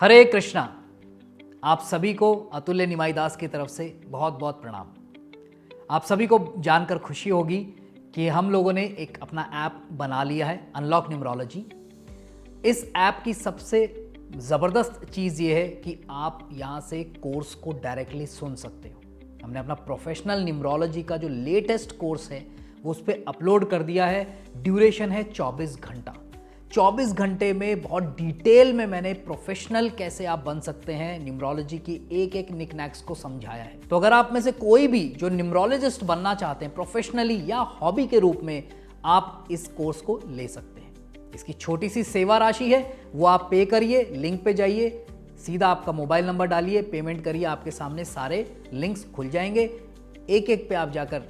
हरे कृष्णा। आप सभी को अतुल्य निमाई दास की तरफ से बहुत बहुत प्रणाम। आप सभी को जानकर खुशी होगी कि हम लोगों ने एक अपना ऐप बना लिया है, अनलॉक न्यूमरोलॉजी। इस ऐप की सबसे ज़बरदस्त चीज़ ये है कि आप यहाँ से कोर्स को डायरेक्टली सुन सकते हो। हमने अपना प्रोफेशनल न्यूमरोलॉजी का जो लेटेस्ट कोर्स है वो उस पर अपलोड कर दिया है। ड्यूरेशन है 24 घंटा। 24 घंटे में बहुत डिटेल में मैंने प्रोफेशनल कैसे आप बन सकते हैं न्यूमरोलॉजी की एक एक निकनैक्स को समझाया है। तो अगर आप में से कोई भी जो न्यूमरोलॉजिस्ट बनना चाहते हैं प्रोफेशनली या हॉबी के रूप में, आप इस कोर्स को ले सकते हैं। इसकी छोटी सी सेवा राशि है, वो आप पे करिए, लिंक पे जाइए, सीधा आपका मोबाइल नंबर डालिए, पेमेंट करिए, आपके सामने सारे लिंक्स खुल जाएंगे। एक एक पे आप जाकर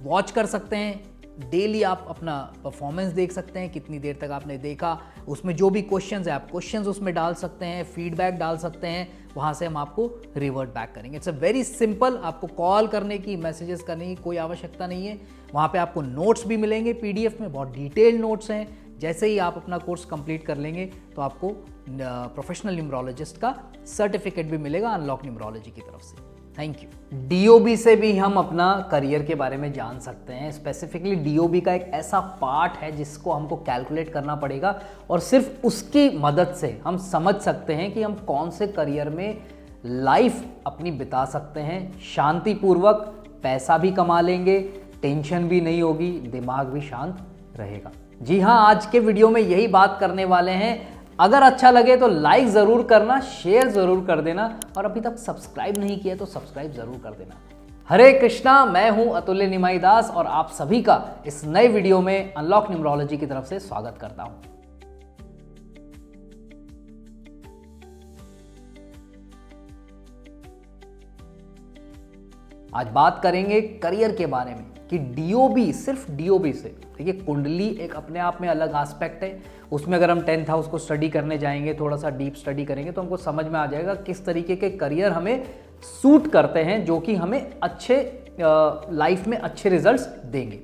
वॉच कर सकते हैं। डेली आप अपना परफॉर्मेंस देख सकते हैं, कितनी देर तक आपने देखा, उसमें जो भी क्वेश्चंस है आप क्वेश्चंस उसमें डाल सकते हैं, फीडबैक डाल सकते हैं, वहाँ से हम आपको रिवर्ट बैक करेंगे। It's a very simple. आपको कॉल करने की, मैसेजेस करने की कोई आवश्यकता नहीं है। वहाँ पे आपको नोट्स भी मिलेंगे पीडीएफ में, बहुत डिटेल्ड नोट्स हैं। जैसे ही आप अपना कोर्स कंप्लीट कर लेंगे तो आपको प्रोफेशनल न्यूमरोलॉजिस्ट का सर्टिफिकेट भी मिलेगा अनलॉक न्यूमरोलॉजी की तरफ से। Thank you. डीओबी से भी हम अपना करियर के बारे में जान सकते हैं। स्पेसिफिकली डीओबी का एक ऐसा पार्ट है जिसको हमको कैलकुलेट करना पड़ेगा और सिर्फ उसकी मदद से हम समझ सकते हैं कि हम कौन से करियर में लाइफ अपनी बिता सकते हैं। शांतिपूर्वक पैसा भी कमा लेंगे, टेंशन भी नहीं होगी, दिमाग भी शांत रहेगा। जी हाँ, आज के वीडियो में यही बात करने वाले हैं। अगर अच्छा लगे तो लाइक ज़रूर करना, शेयर ज़रूर कर देना और अभी तक सब्सक्राइब नहीं किया तो सब्सक्राइब ज़रूर कर देना। हरे कृष्णा, मैं हूं अतुल्य निमाई दास और आप सभी का इस नए वीडियो में अनलॉक न्यूमरोलॉजी की तरफ से स्वागत करता हूं। आज बात करेंगे करियर के बारे में कि डीओबी, सिर्फ डीओबी से, देखिए कुंडली एक अपने आप में अलग एस्पेक्ट है। उसमें अगर हम 10th हाउस को स्टडी करने जाएंगे, थोड़ा सा डीप स्टडी करेंगे तो हमको समझ में आ जाएगा किस तरीके के करियर हमें सूट करते हैं, जो कि हमें अच्छे लाइफ में अच्छे रिजल्ट्स देंगे।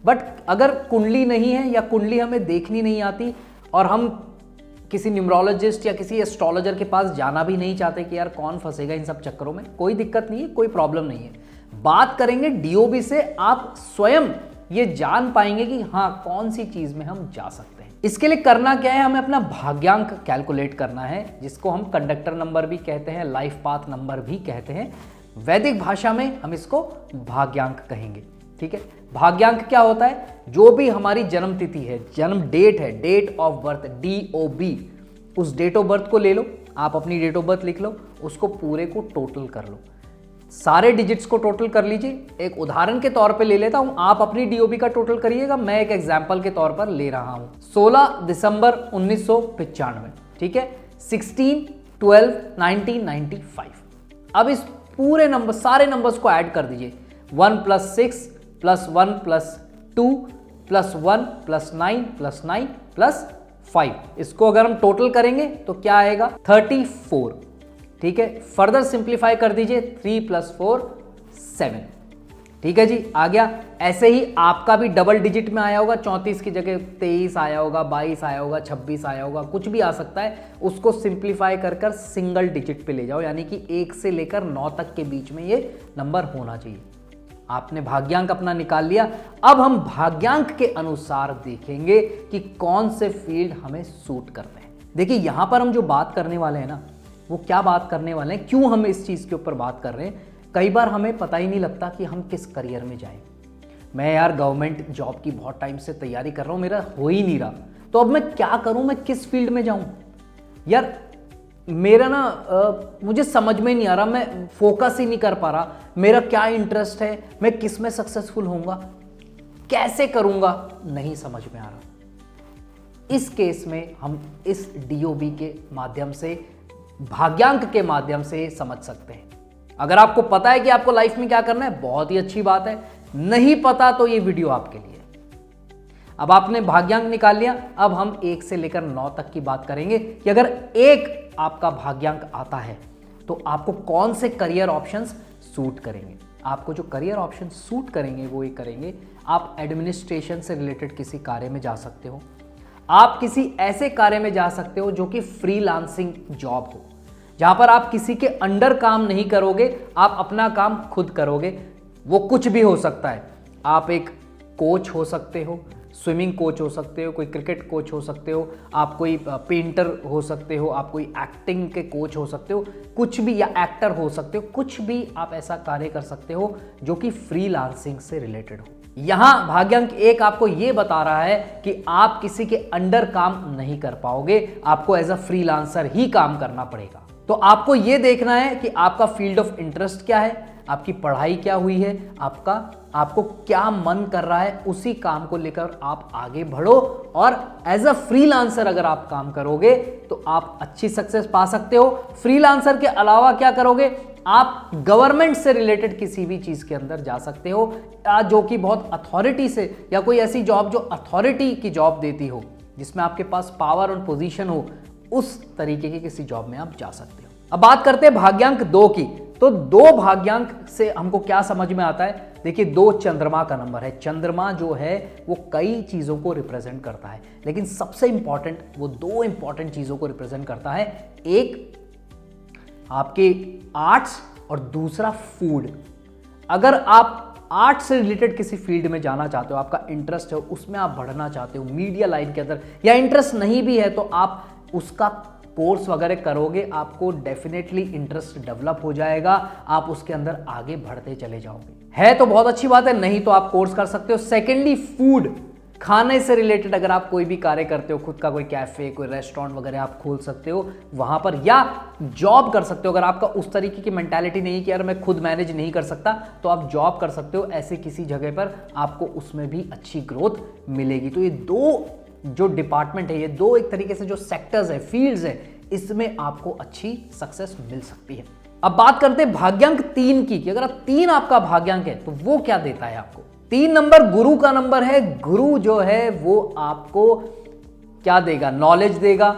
बट अगर कुंडली नहीं है या कुंडली हमें देखनी नहीं आती और हम किसी न्यूमरोलॉजिस्ट या किसी एस्ट्रोलॉजर के पास जाना भी नहीं चाहते कि यार कौन फंसेगा इन सब चक्करों में, कोई दिक्कत नहीं है, कोई प्रॉब्लम नहीं है। बात करेंगे डीओबी से, आप स्वयं ये जान पाएंगे कि हाँ कौन सी चीज में हम जा सकते हैं। इसके लिए करना क्या है, हमें अपना भाग्यांक कैलकुलेट करना है, जिसको हम कंडक्टर नंबर भी कहते हैं, लाइफ पाथ नंबर भी कहते हैं। वैदिक भाषा में हम इसको भाग्यांक कहेंगे। ठीक है, भाग्यांक क्या होता है? जो भी हमारी जन्म तिथि है, जन्म डेट है, डेट ऑफ बर्थ, डीओबी, उस डेट ऑफ बर्थ को ले लो, आप अपनी डेट ऑफ बर्थ लिख लो, उसको पूरे को टोटल कर लो, सारे डिजिट्स को टोटल कर लीजिए। एक उदाहरण के तौर पे ले लेता हूं, आप अपनी डीओबी का टोटल करिएगा, मैं एक एग्जांपल के तौर पर ले रहा हूं। 16 दिसंबर 1995, ठीक है, 16/12/1995। अब इस पूरे नंबर, सारे नंबर्स को ऐड कर दीजिए। 1 + 6 + 1 + 2 + 1 + 9 + 9 + 5, इसको अगर हम टोटल करेंगे तो क्या आएगा? 34। ठीक है, फर्दर सिंप्लीफाई कर दीजिए, 3 + 4 7। ठीक है जी, आ गया। ऐसे ही आपका भी डबल डिजिट में आया होगा, 34 की जगह 23 आया होगा, 22 आया होगा, 26 आया होगा, कुछ भी आ सकता है। उसको सिंप्लीफाई कर सिंगल डिजिट पे ले जाओ, यानी कि 1 से लेकर 9 तक के बीच में ये नंबर होना चाहिए। आपने भाग्यांक अपना निकाल लिया। अब हम भाग्यांक के अनुसार देखेंगे कि कौन से फील्ड हमें सूट करते हैं। देखिए यहां पर हम जो बात करने वाले हैं ना, वो क्या बात करने वाले हैं, क्यों हम इस चीज़ के ऊपर बात कर रहे हैं। कई बार हमें पता ही नहीं लगता कि हम किस करियर में जाएं। मैं यार गवर्नमेंट जॉब की बहुत टाइम से तैयारी कर रहा हूँ, मेरा हो ही नहीं रहा, तो अब मैं क्या करूँ, मैं किस फील्ड में जाऊँ यार, मेरा ना मुझे समझ में नहीं आ रहा, मैं फोकस ही नहीं कर पा रहा, मेरा क्या इंटरेस्ट है, मैं किस में सक्सेसफुल होऊंगा, कैसे करूँगा, नहीं समझ में आ रहा। इस केस में हम इस डीओबी के माध्यम से, भाग्यांक के माध्यम से समझ सकते हैं। अगर आपको पता है कि आपको लाइफ में क्या करना है, बहुत ही अच्छी बात है। नहीं पता तो ये वीडियो आपके लिए। अब आपने भाग्यांक निकाल लिया, अब हम 1 से लेकर 9 तक की बात करेंगे कि अगर 1 आपका भाग्यांक आता है तो आपको कौन से करियर ऑप्शंस सूट करेंगे। आपको जो करियर ऑप्शन सूट करेंगे वो ये करेंगे, आप एडमिनिस्ट्रेशन से रिलेटेड किसी कार्य में जा सकते हो, आप किसी ऐसे कार्य में जा सकते हो जो कि फ्रीलांसिंग जॉब हो, जहां पर आप किसी के अंडर काम नहीं करोगे, आप अपना काम खुद करोगे। वो कुछ भी हो सकता है। आप एक कोच हो सकते हो, स्विमिंग कोच हो सकते हो, कोई क्रिकेट कोच हो सकते हो, आप कोई पेंटर हो सकते हो, आप कोई एक्टिंग के कोच हो सकते हो, कुछ भी, या एक्टर हो सकते हो, कुछ भी आप ऐसा कार्य कर सकते हो जो कि फ्रीलांसिंग से रिलेटेड हो। यहां भाग्यांक 1 आपको यह बता रहा है कि आप किसी के अंडर काम नहीं कर पाओगे, आपको एज अ फ्रीलांसर ही काम करना पड़ेगा। तो आपको यह देखना है कि आपका फील्ड ऑफ इंटरेस्ट क्या है, आपकी पढ़ाई क्या हुई है, आपको क्या मन कर रहा है, उसी काम को लेकर आप आगे बढ़ो और एज अ फ्रीलांसर अगर आप काम करोगे तो आप अच्छी सक्सेस पा सकते हो। फ्रीलांसर के अलावा क्या करोगे, आप गवर्नमेंट से रिलेटेड किसी भी चीज के अंदर जा सकते हो, या जो कि बहुत अथॉरिटी से, या कोई ऐसी जॉब जो अथॉरिटी की जॉब देती हो, जिसमें आपके पास पावर और पोजीशन हो, उस तरीके की किसी जॉब में आप जा सकते हो। अब बात करते हैं भाग्यांक 2 की। तो 2 भाग्यांक से हमको क्या समझ में आता है, देखिए 2 चंद्रमा का नंबर है। चंद्रमा जो है वो कई चीजों को रिप्रेजेंट करता है, लेकिन सबसे इंपॉर्टेंट वो 2 इंपॉर्टेंट चीजों को रिप्रेजेंट करता है। एक आपके आर्ट्स और दूसरा फूड। अगर आप आर्ट से रिलेटेड किसी फील्ड में जाना चाहते हो, आपका इंटरेस्ट है उसमें, आप बढ़ना चाहते हो मीडिया लाइन के अंदर, या इंटरेस्ट नहीं भी है तो आप उसका कोर्स वगैरह करोगे, आपको डेफिनेटली इंटरेस्ट डेवलप हो जाएगा, आप उसके अंदर आगे बढ़ते चले जाओगे। है तो बहुत अच्छी बात है, नहीं तो आप कोर्स कर सकते हो। सेकेंडली फूड, खाने से रिलेटेड अगर आप कोई भी कार्य करते हो, खुद का कोई कैफे, कोई रेस्टोरेंट वगैरह आप खोल सकते हो वहां पर, या जॉब कर सकते हो। अगर आपका उस तरीके की मेंटालिटी नहीं कि यार मैं खुद मैनेज नहीं कर सकता, तो आप जॉब कर सकते हो ऐसे किसी जगह पर, आपको उसमें भी अच्छी ग्रोथ मिलेगी। तो ये 2 जो डिपार्टमेंट है, ये 2 एक तरीके से जो सेक्टर्स है, फील्ड्स है, इसमें आपको अच्छी सक्सेस मिल सकती है। अब बात करते हैं भाग्यांक 3 की, कि अगर 3 आपका भाग्यांक है तो वो क्या देता है आपको। 3 नंबर गुरु का नंबर है। गुरु जो है वो आपको क्या देगा, नॉलेज देगा,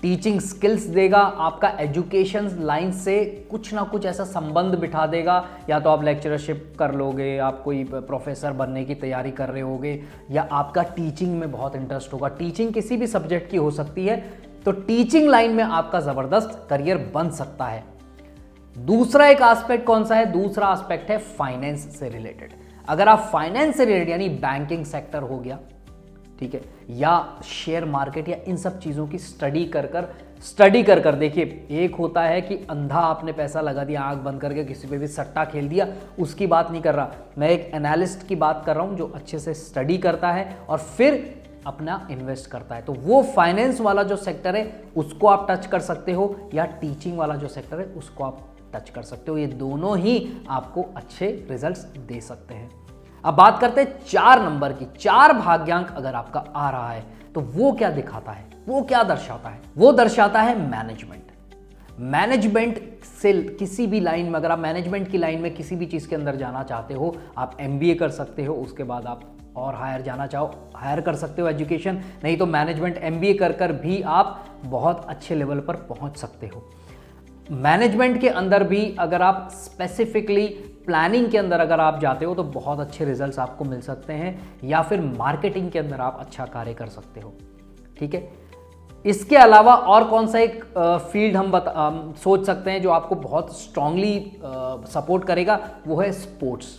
टीचिंग स्किल्स देगा, आपका एजुकेशन लाइन से कुछ ना कुछ ऐसा संबंध बिठा देगा। या तो आप लेक्चरशिप कर लोगे, आप कोई प्रोफेसर बनने की तैयारी कर रहे होगे, या आपका टीचिंग में बहुत इंटरेस्ट होगा, टीचिंग किसी भी सब्जेक्ट की हो सकती है, तो टीचिंग लाइन में आपका जबरदस्त करियर बन सकता है। दूसरा एक एस्पेक्ट कौन सा है, दूसरा एस्पेक्ट है फाइनेंस से रिलेटेड। अगर आप फाइनेंस से रिलेटेड, यानी बैंकिंग सेक्टर हो गया, ठीक है, या शेयर मार्केट, या इन सब चीजों की स्टडी कर देखिए, एक होता है कि अंधा आपने पैसा लगा दिया, आंख बंद करके किसी पे भी सट्टा खेल दिया, उसकी बात नहीं कर रहा मैं, एक एनालिस्ट की बात कर रहा हूं जो अच्छे से स्टडी करता है और फिर अपना इन्वेस्ट करता है। तो वो फाइनेंस वाला जो सेक्टर है उसको आप टच कर सकते हो, या टीचिंग वाला जो सेक्टर है उसको आप टच कर सकते हो। ये दोनों ही आपको अच्छे रिजल्ट्स दे सकते हैं। अब बात करते हैं 4 नंबर की। 4 भाग्यांक अगर आपका आ रहा है तो वो क्या दिखाता है, वो क्या दर्शाता है, वो दर्शाता है मैनेजमेंट। मैनेजमेंट से किसी भी लाइन में, अगर आप मैनेजमेंट की लाइन में किसी भी चीज के अंदर जाना चाहते हो, आप MBA कर सकते हो, उसके बाद आप और हायर जाना चाहो हायर कर सकते हो एजुकेशन, नहीं तो मैनेजमेंट MBA कर भी आप बहुत अच्छे लेवल पर पहुंच सकते हो। मैनेजमेंट के अंदर भी अगर आप स्पेसिफिकली प्लानिंग के अंदर अगर आप जाते हो तो बहुत अच्छे रिजल्ट्स आपको मिल सकते हैं, या फिर मार्केटिंग के अंदर आप अच्छा कार्य कर सकते हो। ठीक है, इसके अलावा और कौन सा एक फील्ड हम सोच सकते हैं जो आपको बहुत स्ट्रांगली सपोर्ट करेगा, वो है स्पोर्ट्स,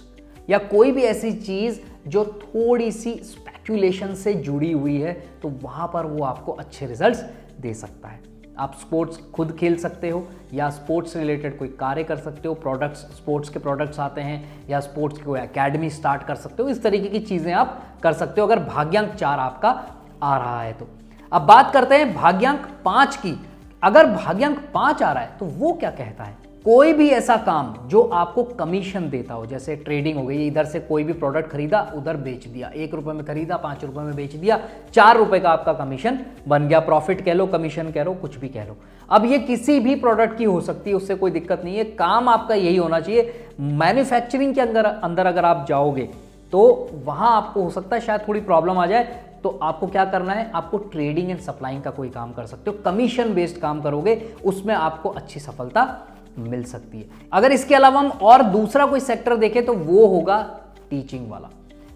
या कोई भी ऐसी चीज़ जो थोड़ी सी स्पेक्यूलेशन से जुड़ी हुई है, तो वहाँ पर वो आपको अच्छे रिजल्ट्स दे सकता है। आप स्पोर्ट्स खुद खेल सकते हो, या स्पोर्ट्स रिलेटेड कोई कार्य कर सकते हो, प्रोडक्ट्स, स्पोर्ट्स के प्रोडक्ट्स आते हैं, या स्पोर्ट्स की कोई एकेडमी स्टार्ट कर सकते हो। इस तरीके की चीज़ें आप कर सकते हो अगर भाग्यांक 4 आपका आ रहा है तो। अब बात करते हैं भाग्यांक 5 की। अगर भाग्यांक 5 आ रहा है तो वो क्या कहता है, कोई भी ऐसा काम जो आपको कमीशन देता हो, जैसे ट्रेडिंग हो गई, इधर से कोई भी प्रोडक्ट खरीदा उधर बेच दिया, 1 रुपये में खरीदा 5 रुपये में बेच दिया, 4 रुपये का आपका कमीशन बन गया, प्रॉफिट कह लो, कमीशन कह लो, कुछ भी कह लो। अब ये किसी भी प्रोडक्ट की हो सकती है, उससे कोई दिक्कत नहीं है, काम आपका यही होना चाहिए। मैन्युफैक्चरिंग के अंदर अगर आप जाओगे तो वहां आपको हो सकता है शायद थोड़ी प्रॉब्लम आ जाए, तो आपको क्या करना है, आपको ट्रेडिंग एंड सप्लाइंग का कोई काम कर सकते हो, कमीशन बेस्ड काम करोगे, उसमें आपको अच्छी सफलता मिल सकती है। अगर इसके अलावा हम और दूसरा कोई सेक्टर देखें तो वो होगा टीचिंग वाला,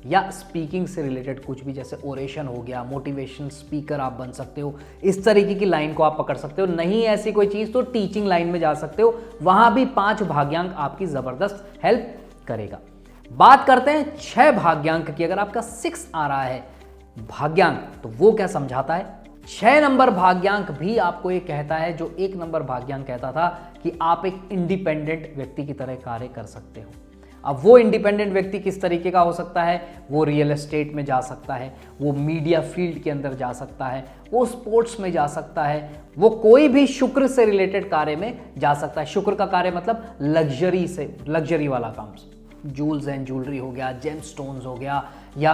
या स्पीकिंग से रिलेटेड कुछ भी, जैसे ओरेशन हो गया, मोटिवेशनल स्पीकर आप बन सकते हो, इस तरीके की लाइन को आप पकड़ सकते हो। नहीं ऐसी कोई चीज़ तो टीचिंग लाइन में जा सकते हो, वहाँ भी 5 भाग्यांक आपकी ज़बरदस्त हेल्प करेगा। बात करते हैं 6 भाग्यांक की। अगर आपका 6 आ रहा है भाग्यांक तो वो क्या समझाता है? 6 नंबर भाग्यांक भी आपको ये कहता है जो 1 नंबर भाग्यांक कहता था कि आप एक इंडिपेंडेंट व्यक्ति की तरह कार्य कर सकते हो। अब वो इंडिपेंडेंट व्यक्ति किस तरीके का हो सकता है? वो रियल एस्टेट में जा सकता है, वो मीडिया फील्ड के अंदर जा सकता है, वो स्पोर्ट्स में जा सकता है, वो कोई भी शुक्र से रिलेटेड कार्य में जा सकता है। शुक्र का कार्य मतलब लग्जरी से, लग्जरी वाला काम, जूल्स एंड ज्वेलरी हो गया, जेम स्टोन्स हो गया, या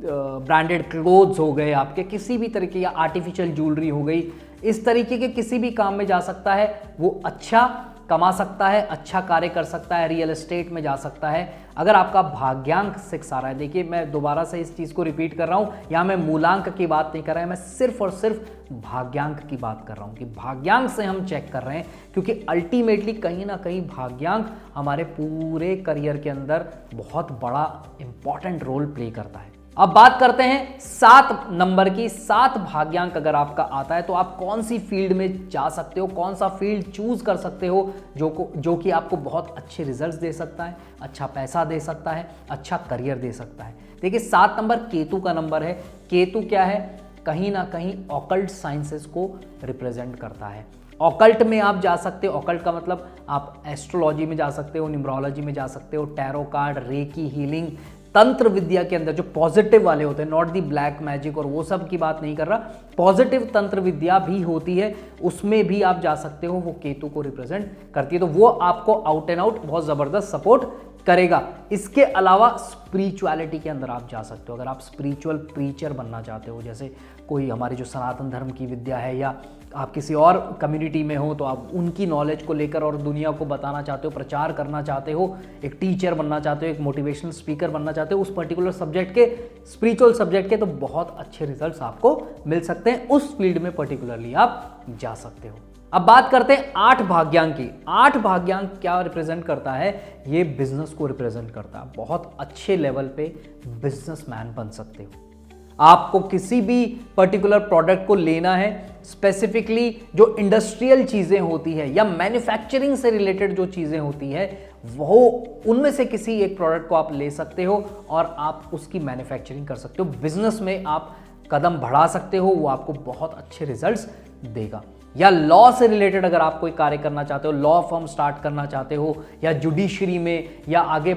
ब्रांडेड क्लोथ्स हो गए आपके, किसी भी तरीके, या आर्टिफिशियल ज्वेलरी हो गई, इस तरीके के किसी भी काम में जा सकता है। वो अच्छा कमा सकता है, अच्छा कार्य कर सकता है, रियल एस्टेट में जा सकता है। अगर आपका भाग्यांक 6 आ रहा है, देखिए मैं दोबारा से इस चीज़ को रिपीट कर रहा हूँ, यहाँ मैं मूलांक की बात नहीं कर रहा है, मैं सिर्फ और सिर्फ भाग्यांक की बात कर रहा हूँ कि भाग्यांक से हम चेक कर रहे हैं, क्योंकि अल्टीमेटली कहीं ना कहीं भाग्यांक हमारे पूरे करियर के अंदर बहुत बड़ा इंपॉर्टेंट रोल प्ले करता है। अब बात करते हैं 7 नंबर की। 7 भाग्यांक अगर आपका आता है तो आप कौन सी फील्ड में जा सकते हो, कौन सा फील्ड चूज कर सकते हो जो कि आपको बहुत अच्छे रिजल्ट्स दे सकता है, अच्छा पैसा दे सकता है, अच्छा करियर दे सकता है। देखिए 7 नंबर केतु का नंबर है। केतु क्या है? कहीं ना कहीं ऑकल्ट साइंसेस को रिप्रेजेंट करता है। ऑकल्ट में आप जा सकते हो, ऑकल्ट का मतलब आप एस्ट्रोलॉजी में जा सकते हो, न्यूमरोलॉजी में जा सकते हो, टैरो कार्ड, रेकी, हीलिंग, तंत्र विद्या के अंदर जो पॉजिटिव वाले होते हैं, नॉट दी ब्लैक मैजिक और वो सब की बात नहीं कर रहा, पॉजिटिव तंत्र विद्या भी होती है, उसमें भी आप जा सकते हो, वो केतु को रिप्रेजेंट करती है, तो वो आपको आउट एंड आउट बहुत ज़बरदस्त सपोर्ट करेगा। इसके अलावा स्पिरिचुअलिटी के अंदर आप जा सकते हो। अगर आप स्पिरिचुअल प्रीचर बनना चाहते हो, जैसे कोई हमारी जो सनातन धर्म की विद्या है, या आप किसी और कम्युनिटी में हो तो आप उनकी नॉलेज को लेकर और दुनिया को बताना चाहते हो, प्रचार करना चाहते हो, एक टीचर बनना चाहते हो, एक मोटिवेशनल स्पीकर बनना चाहते हो उस पर्टिकुलर सब्जेक्ट के, स्पिरिचुअल सब्जेक्ट के, तो बहुत अच्छे रिजल्ट्स आपको मिल सकते हैं। उस फील्ड में पर्टिकुलरली आप जा सकते हो। अब बात करते हैं 8 भाग्यांक की। 8 भाग्यांक क्या रिप्रेजेंट करता है? ये बिजनेस को रिप्रेजेंट करता है। बहुत अच्छे लेवल पे बिजनेसमैन बन सकते हो। आपको किसी भी पर्टिकुलर प्रोडक्ट को लेना है, स्पेसिफिकली जो इंडस्ट्रियल चीज़ें होती है या मैन्युफैक्चरिंग से रिलेटेड जो चीज़ें होती है, वो उनमें से किसी एक प्रोडक्ट को आप ले सकते हो और आप उसकी मैन्युफैक्चरिंग कर सकते हो। बिजनेस में आप कदम बढ़ा सकते हो, वो आपको बहुत अच्छे रिजल्ट्स देगा। या लॉ से रिलेटेड अगर आप कोई कार्य करना चाहते हो, लॉ फर्म स्टार्ट करना चाहते हो, या जुडिशरी में, या आगे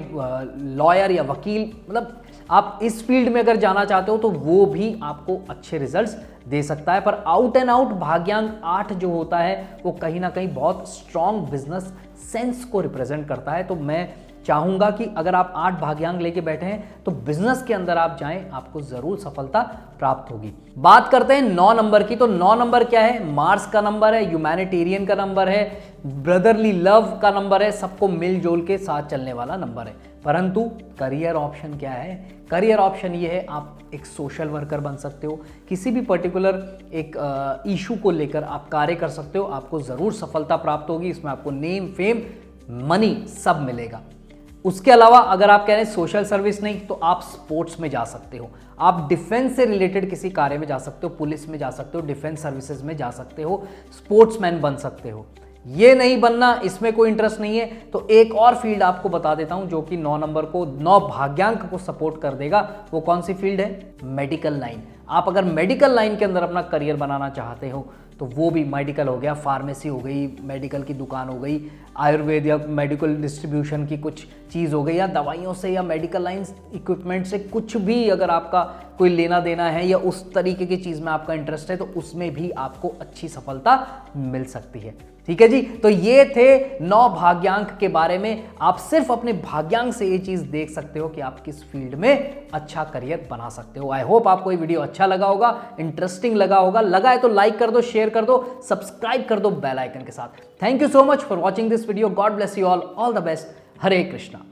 लॉयर या वकील, मतलब आप इस फील्ड में अगर जाना चाहते हो तो वो भी आपको अच्छे रिजल्ट्स दे सकता है। पर आउट एंड आउट भाग्यांक 8 जो होता है वो कहीं ना कहीं बहुत स्ट्रॉन्ग बिजनेस सेंस को रिप्रेजेंट करता है। तो मैं चाहूंगा कि अगर आप 8 भाग्यांक लेके बैठे हैं तो बिजनेस के अंदर आप जाएं, आपको जरूर सफलता प्राप्त होगी। बात करते हैं 9 नंबर की। तो 9 नंबर क्या है? मार्स का नंबर है, ह्यूमैनिटेरियन का नंबर है, ब्रदरली लव का नंबर है, सबको मिलजुल के साथ चलने वाला नंबर है। परंतु करियर ऑप्शन क्या है? करियर ऑप्शन ये है, आप एक सोशल वर्कर बन सकते हो, किसी भी पर्टिकुलर एक इशू को लेकर आप कार्य कर सकते हो, आपको ज़रूर सफलता प्राप्त होगी। इसमें आपको नेम, फेम, मनी सब मिलेगा। उसके अलावा अगर आप कह रहे हैं सोशल सर्विस नहीं, तो आप स्पोर्ट्स में जा सकते हो, आप डिफेंस से रिलेटेड किसी कार्य में जा सकते हो, पुलिस में जा सकते हो, डिफेंस सर्विसेज में जा सकते हो, स्पोर्ट्समैन बन सकते हो। ये नहीं बनना, इसमें कोई इंटरेस्ट नहीं है, तो एक और फील्ड आपको बता देता हूं जो कि 9 नंबर को, 9 भाग्यांक को सपोर्ट कर देगा। वो कौन सी फील्ड है? Medical line. आप अगर मेडिकल लाइन के अंदर अपना करियर बनाना चाहते हो तो वो भी मेडिकल हो गया, फार्मेसी हो गई, मेडिकल की दुकान हो गई, आयुर्वेद या मेडिकल डिस्ट्रीब्यूशन की कुछ चीज़ हो गई, या दवाइयों से या मेडिकल लाइन इक्विपमेंट से कुछ भी अगर आपका कोई लेना देना है या उस तरीके की चीज़ में आपका इंटरेस्ट है तो उसमें भी आपको अच्छी सफलता मिल सकती है। ठीक है जी, तो ये थे 9 भाग्यांक के बारे में। आप सिर्फ अपने भाग्यांक से ये चीज़ देख सकते हो कि आप किस फील्ड में अच्छा करियर बना सकते हो। आई होप आपको ये वीडियो अच्छा लगा होगा, इंटरेस्टिंग लगा होगा। लगा है तो लाइक कर दो, शेयर कर दो, सब्सक्राइब कर दो बेल आइकन के साथ। Thank you so much for watching this video. God bless you all the best. Hare Krishna.